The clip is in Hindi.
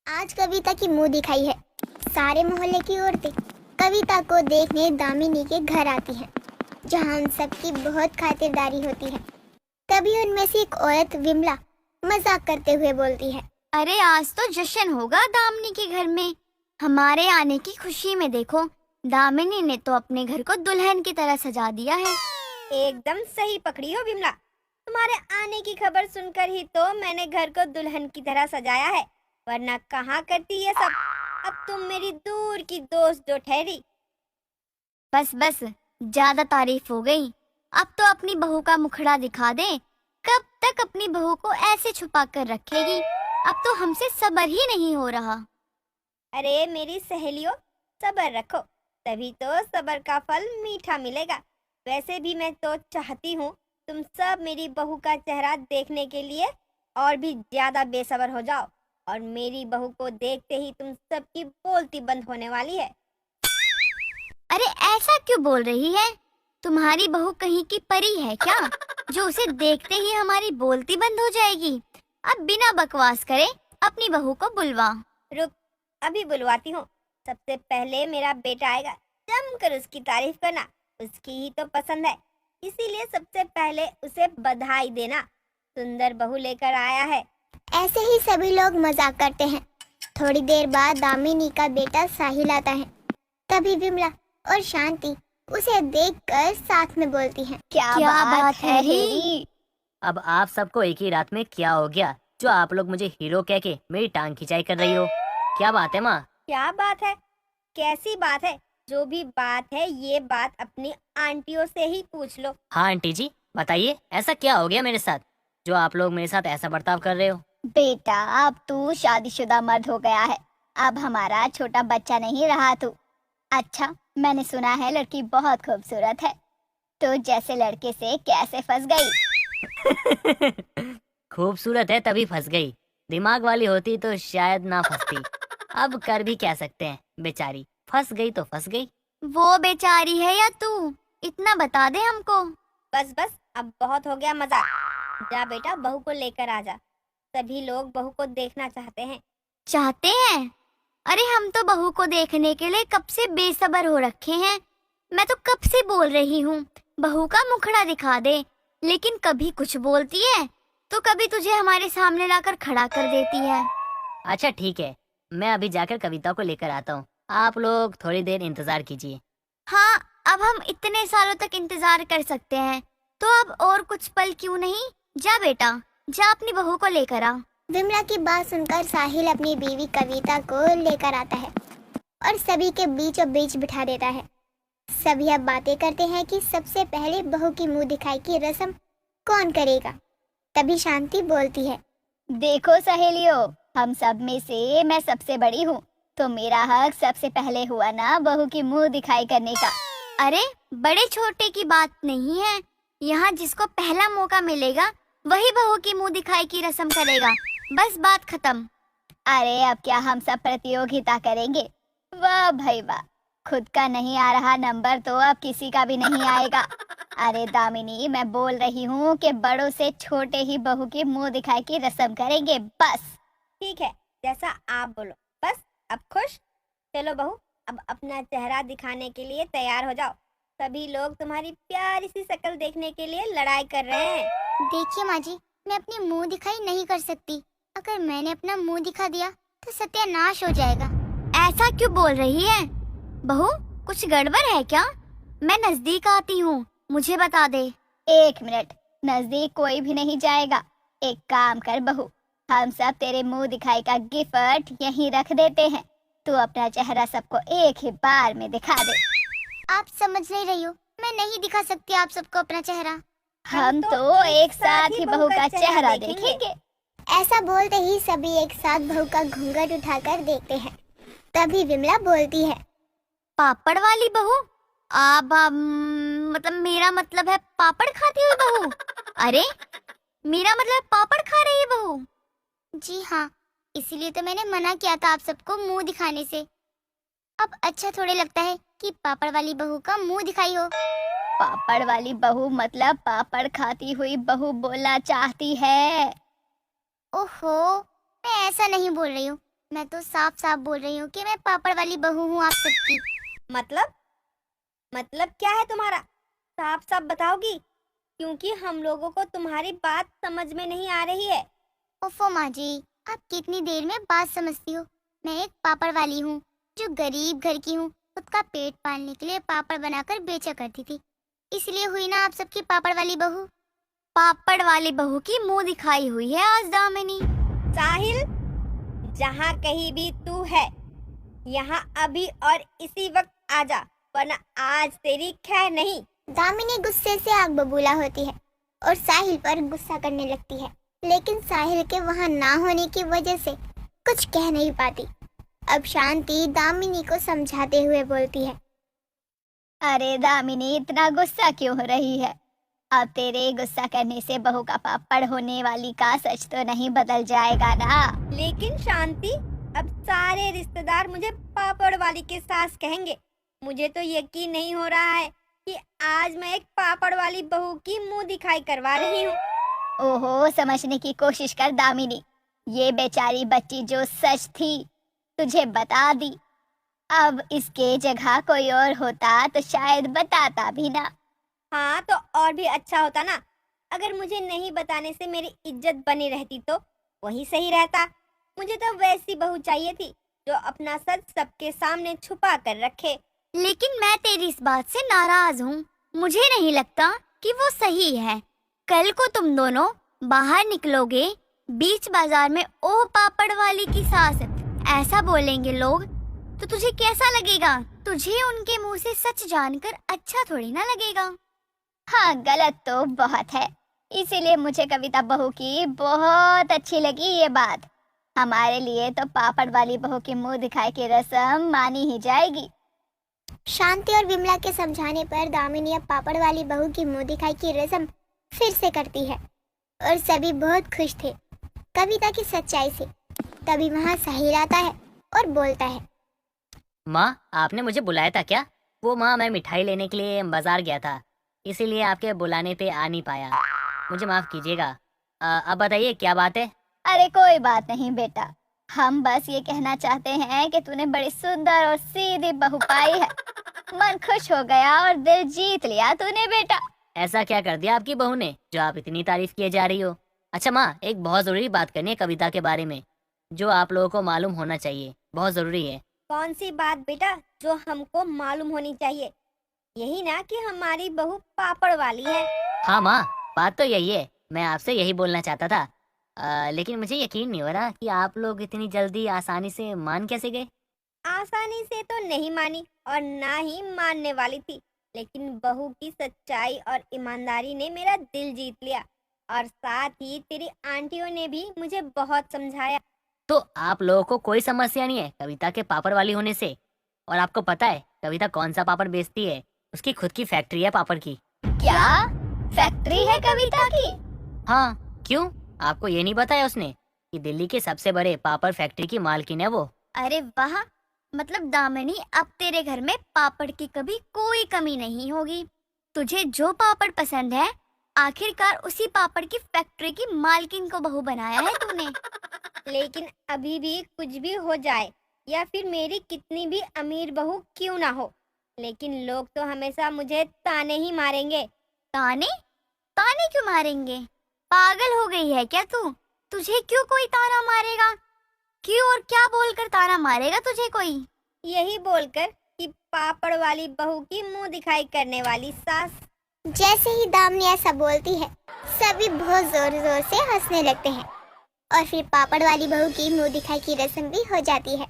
आज कविता की मुंह दिखाई है। सारे मोहल्ले की औरतें कविता को देखने दामिनी के घर आती हैं, जहां उन सबकी बहुत खातिरदारी होती है। तभी उनमें से एक औरत विमला मजाक करते हुए बोलती है, अरे आज तो जश्न होगा दामिनी के घर में। हमारे आने की खुशी में देखो, दामिनी ने तो अपने घर को दुल्हन की तरह सजा दिया है। एकदम सही पकड़ी हो विमला। तुम्हारे आने की खबर सुनकर ही तो मैंने घर को दुल्हन की तरह सजाया है, वरना कहाँ करती ये सब। अब तुम मेरी दूर की दोस्त जो ठहरी। बस बस, ज्यादा तारीफ हो गई। अब तो अपनी बहू का मुखड़ा दिखा दे। कब तक अपनी बहू को ऐसे छुपा कर रखेगी? अब तो हमसे सब्र ही नहीं हो रहा। अरे मेरी सहेलियों, सब्र रखो, तभी तो सब्र का फल मीठा मिलेगा। वैसे भी मैं तो चाहती हूँ तुम सब मेरी बहू का चेहरा देखने के लिए और भी ज्यादा बेसब्र हो जाओ, और मेरी बहू को देखते ही तुम सबकी बोलती बंद होने वाली है। अरे ऐसा क्यों बोल रही है? तुम्हारी बहू कहीं की परी है क्या, जो उसे देखते ही हमारी बोलती बंद हो जाएगी? अब बिना बकवास करे अपनी बहू को बुलवा। रुक, अभी बुलवाती हूँ। सबसे पहले मेरा बेटा आएगा, जमकर उसकी तारीफ करना। उसकी ही तो पसंद है, इसीलिए सबसे पहले उसे बधाई देना। सुंदर बहू लेकर आया है। ऐसे ही सभी लोग मजाक करते हैं। थोड़ी देर बाद दामिनी का बेटा साहिल आता है। तभी विमला और शांति उसे देखकर साथ में बोलती हैं, क्या बात है री? अब आप सबको एक ही रात में क्या हो गया, जो आप लोग मुझे हीरो कह के मेरी टांग खिंचाई कर रही हो? क्या बात है माँ? क्या बात है? कैसी बात है? जो भी बात है ये बात अपनी आंटियों से ही पूछ लो। हाँ आंटी जी, बताइए, ऐसा क्या हो गया मेरे साथ जो आप लोग मेरे साथ ऐसा बर्ताव कर रहे हो? बेटा, अब तू शादीशुदा मर्द हो गया है। अब हमारा छोटा बच्चा नहीं रहा तू। अच्छा, मैंने सुना है लड़की बहुत खूबसूरत है, तो जैसे लड़के से कैसे फंस गई? खूबसूरत है तभी फंस गई, दिमाग वाली होती तो शायद ना फंसती। अब कर भी क्या सकते हैं, बेचारी फंस गई तो फंस गई। वो बेचारी है या तू? इतना बता दे हमको। बस बस, अब बहुत हो गया मजाक। जा बेटा, बहू को लेकर आ जा। सभी लोग बहू को देखना चाहते हैं। चाहते हैं? अरे हम तो बहू को देखने के लिए कब से बेसब्र हो रखे हैं। मैं तो कब से बोल रही हूँ बहू का मुखड़ा दिखा दे, लेकिन कभी कुछ बोलती है तो कभी तुझे हमारे सामने लाकर खड़ा कर देती है। अच्छा ठीक है, मैं अभी जाकर कविता को लेकर आता हूँ, आप लोग थोड़ी देर इंतजार कीजिए। हाँ, अब हम इतने सालों तक इंतजार कर सकते हैं, तो अब और कुछ पल क्यों नहीं? जा बेटा, जा अपनी बहू को लेकर आ। विमला की बात सुनकर साहिल अपनी बीवी कविता को लेकर आता है और सभी के बीचों बीच बिठा देता है। सभी अब बातें करते हैं कि सबसे पहले बहू की मुंह दिखाई की रस्म कौन करेगा। तभी शांति बोलती है, देखो सहेलियों, हम सब में से मैं सबसे बड़ी हूँ, तो मेरा हक सबसे पहले हुआ ना बहू की मुंह दिखाई करने का। अरे बड़े छोटे की बात नहीं है, यहाँ जिसको पहला मौका मिलेगा वही बहू की मुंह दिखाई की रस्म करेगा। बस बात खत्म। अरे अब क्या हम सब प्रतियोगिता करेंगे? वाह भाई वाह, खुद का नहीं आ रहा नंबर तो अब किसी का भी नहीं आएगा। अरे दामिनी, मैं बोल रही हूँ कि बड़ों से छोटे ही बहू की मुंह दिखाई की रस्म करेंगे, बस। ठीक है, जैसा आप बोलो। बस अब खुश? चलो बहू, अब अपना चेहरा दिखाने के लिए तैयार हो जाओ। सभी लोग तुम्हारी प्यारी सी शक्ल देखने के लिए लड़ाई कर रहे हैं। देखिए माँ जी, मैं अपनी मुंह दिखाई नहीं कर सकती। अगर मैंने अपना मुंह दिखा दिया तो सत्यानाश हो जाएगा। ऐसा क्यों बोल रही है बहू? कुछ गड़बड़ है क्या? मैं नजदीक आती हूँ, मुझे बता दे। 1 मिनट, नजदीक कोई भी नहीं जाएगा। एक काम कर बहू, हम सब तेरे मुंह दिखाई का गिफ्ट यहीं रख देते हैं। तू अपना चेहरा सबको एक ही बार में दिखा दे। आप समझ नहीं रही हो, मैं नहीं दिखा सकती आप सबको अपना चेहरा। हम तो एक साथ ही बहू का चेहरा देखेंगे। ऐसा बोलते ही सभी एक साथ बहू का घूंघट उठाकर देखते हैं। तभी विमला बोलती है, पापड़ वाली बहू? मतलब मेरा मतलब है पापड़ खाती हुई बहू। अरे मेरा मतलब पापड़ खा रही है बहू? जी हाँ, इसीलिए तो मैंने मना किया था आप सबको मुंह दिखाने से। अब अच्छा थोड़े लगता है कि पापड़ वाली बहू का मुंह दिखाई हो। पापड़ वाली बहू मतलब पापड़ खाती हुई बहू बोलना चाहती है। ओहो, मैं ऐसा नहीं बोल रही हूँ। मैं तो साफ साफ बोल रही हूँ कि मैं पापड़ वाली बहू हूँ आप सबकी। मतलब क्या है तुम्हारा? साफ साफ बताओगी, क्योंकि हम लोगों को तुम्हारी बात समझ में नहीं आ रही है। ओफो माँ जी, आप कितनी देर में बात समझती हो। मैं एक पापड़ वाली हूँ जो गरीब घर की हूँ। खुद का पेट पालने के लिए पापड़ बनाकर बेचा करती थी, इसलिए हुई ना आप सबकी पापड़ वाली बहू। पापड़ वाली बहू की मुंह दिखाई हुई है आज दामिनी। साहिल, जहाँ कहीं भी तू है, यहाँ अभी और इसी वक्त आ जा, वरना आज तेरी खैर नहीं। दामिनी गुस्से से आग बबूला होती है और साहिल पर गुस्सा करने लगती है, लेकिन साहिल के वहाँ ना होने की वजह से कुछ कह नहीं पाती। अब शांति दामिनी को समझाते हुए बोलती है, अरे दामिनी, इतना गुस्सा क्यों हो रही है? अब तेरे गुस्सा करने से बहू का पापड़ होने वाली का सच तो नहीं बदल जाएगा ना? लेकिन शांति, अब सारे रिश्तेदार मुझे पापड़ वाली के सास कहेंगे। मुझे तो यकीन नहीं हो रहा है कि आज मैं एक पापड़ वाली बहू की मुंह दिखाई करवा रही हूँ। ओहो, समझने की कोशिश कर दामिनी। ये बेचारी बच्ची जो सच थी तुझे बता दी। अब इसके जगह कोई और होता तो शायद बताता भी ना। हाँ, तो और भी अच्छा होता ना। अगर मुझे नहीं बताने से मेरी इज्जत बनी रहती तो वही सही रहता। मुझे तो वैसी बहू चाहिए थी जो अपना सच सबके सामने छुपा कर रखे। लेकिन मैं तेरी इस बात से नाराज हूँ। मुझे नहीं लगता कि वो सही है। कल को तुम दोनों बाहर निकलोगे, बीच बाजार में ओ पापड़ वाली की सास ऐसा बोलेंगे लोग, तो तुझे कैसा लगेगा? तुझे उनके मुंह से सच जानकर अच्छा थोड़ी ना लगेगा। हाँ, गलत तो बहुत है, इसीलिए मुझे कविता बहू की बहुत अच्छी लगी ये बात। हमारे लिए तो पापड़ वाली बहू की मुंह दिखाई की रस्म मानी ही जाएगी। शांति और विमला के समझाने पर दामिनी अब पापड़ वाली बहू की मुंह दिखाई की रस्म फिर से करती है और सभी बहुत खुश थे कविता की सच्चाई से। तभी वहाँ साहिल आता है और बोलता है, माँ, आपने मुझे बुलाया था क्या? वो माँ, मैं मिठाई लेने के लिए बाजार गया था, इसीलिए आपके बुलाने पे आ नहीं पाया। मुझे माफ कीजिएगा। अब बताइए क्या बात है? अरे कोई बात नहीं बेटा, हम बस ये कहना चाहते हैं कि तूने बड़ी सुंदर और सीधी बहू पाई है। मन खुश हो गया और दिल जीत लिया तूने बेटा। ऐसा क्या कर दिया आपकी बहू ने जो आप इतनी तारीफ किए जा रही हो? अच्छा माँ, एक बहुत जरूरी बात करनी है कविता के बारे में, जो आप लोगों को मालूम होना चाहिए, बहुत जरूरी है। कौन सी बात बेटा जो हमको मालूम होनी चाहिए? यही ना कि हमारी बहू पापड़ वाली है। हाँ माँ, बात तो यही है। मैं आपसे यही बोलना चाहता था, लेकिन मुझे यकीन नहीं हो रहा कि आप लोग इतनी जल्दी आसानी से मान कैसे गए। आसानी से तो नहीं मानी और ना ही मानने वाली थी, लेकिन बहू की सच्चाई और ईमानदारी ने मेरा दिल जीत लिया, और साथ ही तेरी आंटियों ने भी मुझे बहुत समझाया। तो आप लोगों को कोई समस्या नहीं है कविता के पापड़ वाली होने से? और आपको पता है कविता कौन सा पापड़ बेचती है? उसकी खुद की फैक्ट्री है पापड़ की। क्या फैक्ट्री है कविता की? हाँ, क्यों? आपको ये नहीं बताया उसने कि दिल्ली के सबसे बड़े पापड़ फैक्ट्री की मालकिन है वो? अरे वाह, मतलब दामिनी, अब तेरे घर में पापड़ की कभी कोई कमी नहीं होगी। तुझे जो पापड़ पसंद है, आखिरकार उसी पापड़ की फैक्ट्री की मालकिन को बहू बनाया है तूने। लेकिन अभी भी कुछ भी हो जाए या फिर मेरी कितनी भी अमीर बहू क्यों ना हो, लेकिन लोग तो हमेशा मुझे ताने ही मारेंगे। ताने? ताने क्यों मारेंगे? पागल हो गई है क्या तू? तुझे क्यों कोई ताना मारेगा? क्यों और क्या बोलकर ताना मारेगा तुझे कोई? यही बोलकर कि पापड़ वाली बहू की मुंह दिखाई करने वाली सास। जैसे ही दामिनी ऐसा बोलती है, सभी बहुत जोर जोर से हंसने लगते हैं और फिर पापड़ वाली बहू की मुंह दिखाई की रस्म भी हो जाती है।